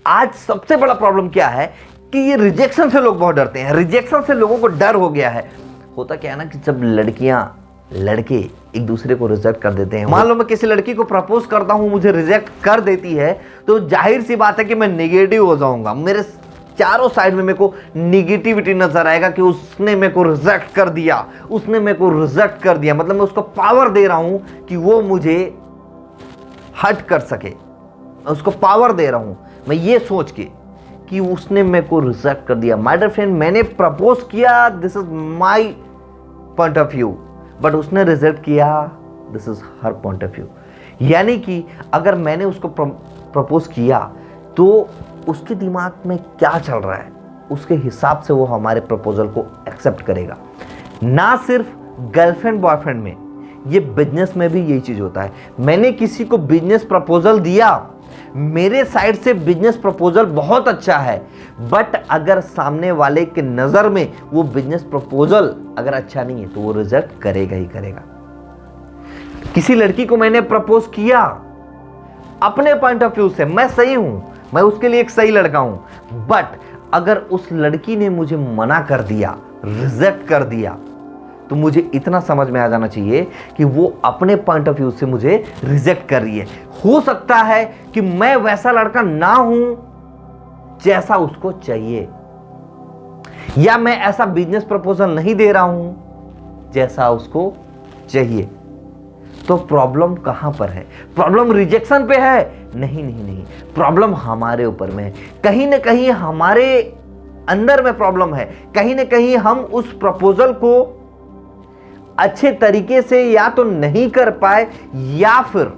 आज सबसे बड़ा प्रॉब्लम क्या है कि ये रिजेक्शन से लोग बहुत डरते हैं। रिजेक्शन से लोगों को डर हो गया है। होता क्या है ना कि जब लड़कियां लड़के एक दूसरे को रिजेक्ट कर देते हैं, मान लो मैं किसी लड़की को प्रपोज करता हूं, मुझे रिजेक्ट कर देती है, तो जाहिर सी बात है कि मैं नेगेटिव हो जाऊंगा। मेरे चारों साइड में मेरे को निगेटिविटी नजर आएगा कि उसने मेरे को रिजेक्ट कर दिया, उसने मेरे को रिजेक्ट कर दिया। मतलब मैं उसको पावर दे रहा हूं कि वो मुझे हर्ट कर सके, मैं उसको पावर दे रहा हूं, मैं ये सोच के कि उसने मेरे को रिजेक्ट कर दिया। माय डियर फ्रेंड, मैंने प्रपोज किया, this is my point of view, but उसने रिजेक्ट किया, this is her point of view. यानी कि अगर मैंने उसको प्रपोज किया तो उसके दिमाग में क्या चल रहा है, उसके हिसाब से वो हमारे प्रपोजल को एक्सेप्ट करेगा। ना सिर्फ गर्लफ्रेंड बॉयफ्रेंड में, ये बिजनेस में भी यही चीज होता है। मैंने किसी को बिजनेस प्रपोजल दिया, मेरे साइड से बिजनेस प्रपोजल बहुत अच्छा है, बट अगर सामने वाले के नजर में वो बिजनेस प्रपोजल अगर अच्छा नहीं है तो वो रिजेक्ट करेगा ही करेगा। किसी लड़की को मैंने प्रपोज किया अपने पॉइंट ऑफ व्यू से, मैं सही हूं, मैं उसके लिए एक सही लड़का हूं, बट अगर उस लड़की ने मुझे मना कर दिया, रिजेक्ट कर दिया, तो मुझे इतना समझ में आ जाना चाहिए कि वो अपने पॉइंट ऑफ व्यू से मुझे रिजेक्ट कर रही है। हो सकता है कि मैं वैसा लड़का ना हूं जैसा उसको चाहिए, या मैं ऐसा बिजनेस प्रपोजल नहीं दे रहा हूं जैसा उसको चाहिए। तो प्रॉब्लम कहां पर है? प्रॉब्लम रिजेक्शन पे है? नहीं नहीं नहीं, प्रॉब्लम हमारे ऊपर में है। कहीं ना कहीं हमारे अंदर में प्रॉब्लम है। कहीं ना कहीं हम उस प्रपोजल को अच्छे तरीके से या तो नहीं कर पाए, या फिर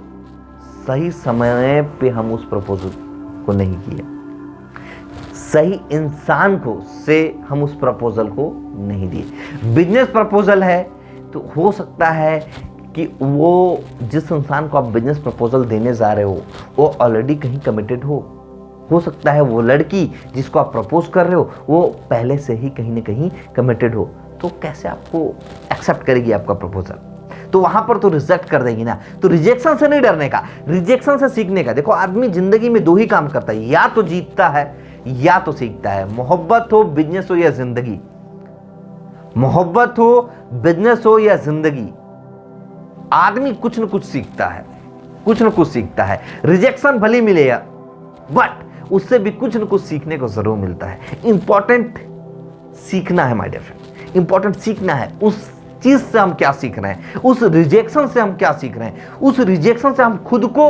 सही समय पे हम उस प्रपोजल को नहीं किया, सही इंसान को से हम उस प्रपोजल को नहीं दिए। बिजनेस प्रपोजल है तो हो सकता है कि वो जिस इंसान को आप बिजनेस प्रपोजल देने जा रहे हो वो ऑलरेडी कहीं कमिटेड हो सकता है वो लड़की जिसको आप प्रपोज कर रहे हो वो पहले से ही कहीं ना कहीं कमिटेड हो, तो कैसे आपको एक्सेप्ट करेगी आपका प्रपोजल? तो वहां पर तो रिजेक्ट कर देगी ना। तो रिजेक्शन से नहीं डरने का, रिजेक्शन से सीखने का। देखो, आदमी जिंदगी में दो ही काम करता है, या तो जीतता है या तो सीखता है। मोहब्बत हो, बिजनेस हो या जिंदगी, मोहब्बत हो, बिजनेस हो या जिंदगी, आदमी कुछ न कुछ सीखता है, कुछ न कुछ सीखता है। रिजेक्शन भले मिलेगा, बट उससे भी कुछ न कुछ सीखने को जरूर मिलता है। इंपॉर्टेंट सीखना है माय डियर फ्रेंड, इंपॉर्टेंट सीखना है। उस चीज से हम क्या सीख रहे हैं, उस रिजेक्शन से हम क्या सीख रहे हैं, उस रिजेक्शन से हम खुद को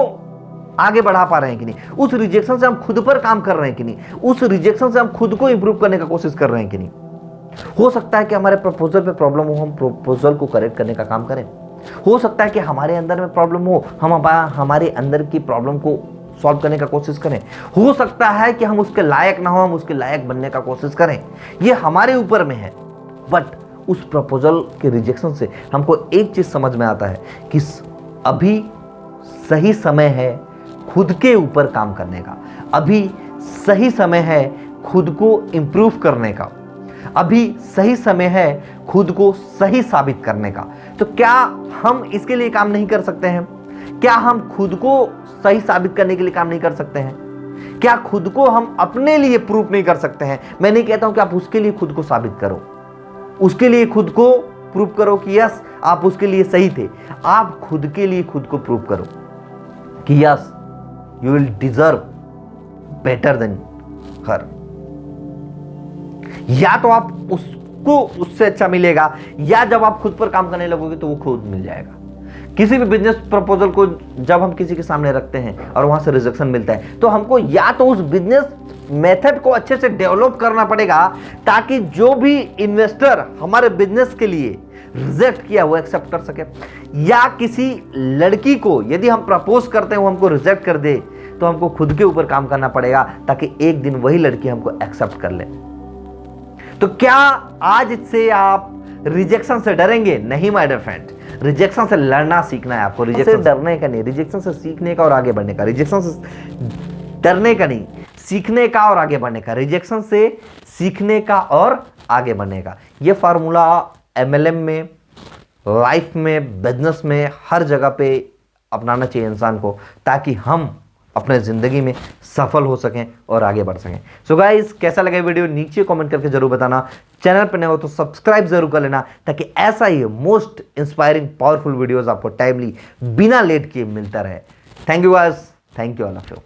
आगे बढ़ा पा रहे हैं कि नहीं, उस रिजेक्शन से हम खुद पर काम कर रहे हैं कि नहीं, उस रिजेक्शन से हम खुद को इंप्रूव करने का कोशिश कर रहे हैं कि नहीं। हो सकता है कि हमारे प्रपोजल पे प्रॉब्लम हो, हम प्रपोजल को करेक्ट करने का काम करें। हो सकता है कि हमारे अंदर में प्रॉब्लम हो, हम हमारे अंदर की प्रॉब्लम को सॉल्व करने का कोशिश करें। हो सकता है कि हम उसके लायक ना हो, हम उसके लायक बनने का कोशिश करें। ये हमारे ऊपर में है। बट उस प्रपोजल के रिजेक्शन से हमको एक चीज समझ में आता है कि अभी सही समय है खुद के ऊपर काम करने का, अभी सही समय है खुद को इंप्रूव करने का, अभी सही समय है खुद को सही साबित करने का। तो क्या हम इसके लिए काम नहीं कर सकते हैं? क्या हम खुद को सही साबित करने के लिए काम नहीं कर सकते हैं? क्या खुद को हम अपने लिए प्रूफ नहीं कर सकते हैं? मैं नहीं कहता हूं कि आप उसके लिए खुद को साबित करो, उसके लिए खुद को प्रूफ करो कि यस आप उसके लिए सही थे। आप खुद के लिए खुद को प्रूफ करो कि yes you will deserve better than her. या तो आप उसको उससे अच्छा मिलेगा, या जब आप खुद पर काम करने लगोगे तो वो खुद मिल जाएगा। किसी भी बिजनेस प्रपोजल को जब हम किसी के सामने रखते हैं और वहां से रिजेक्शन मिलता है, तो हमको या तो उस बिजनेस मेथड को अच्छे से डेवलप करना पड़ेगा ताकि जो भी इन्वेस्टर हमारे बिजनेस के लिए रिजेक्ट किया वो एक्सेप्ट कर सके, या किसी लड़की को यदि हम प्रपोज करते हैं वो हमको रिजेक्ट कर दे तो हमको खुद के ऊपर काम करना पड़ेगा ताकि एक दिन वही लड़की हमको एक्सेप्ट कर ले। तो क्या आज से आप रिजेक्शन से डरेंगे? नहीं माय डियर फ्रेंड, रिजेक्शन से लड़ना सीखना है आपको। रिजेक्शन से डरने का नहीं, रिजेक्शन से सीखने का और आगे बढ़ने का। रिजेक्शन से डरने का नहीं, सीखने का और आगे बढ़ने का। रिजेक्शन से सीखने का और आगे बढ़ने का। यह फार्मूला एमएलएम में, लाइफ में, बिजनेस में, हर जगह पे अपनाना चाहिए इंसान को, ताकि हम अपने ज़िंदगी में सफल हो सकें और आगे बढ़ सकें। सो गाइस, कैसा लगा वीडियो नीचे कमेंट करके जरूर बताना। चैनल पर नए हो तो सब्सक्राइब जरूर कर लेना, ताकि ऐसा ही मोस्ट इंस्पायरिंग पावरफुल वीडियोस आपको टाइमली बिना लेट किए मिलता रहे। Thank you guys, thank you all of you.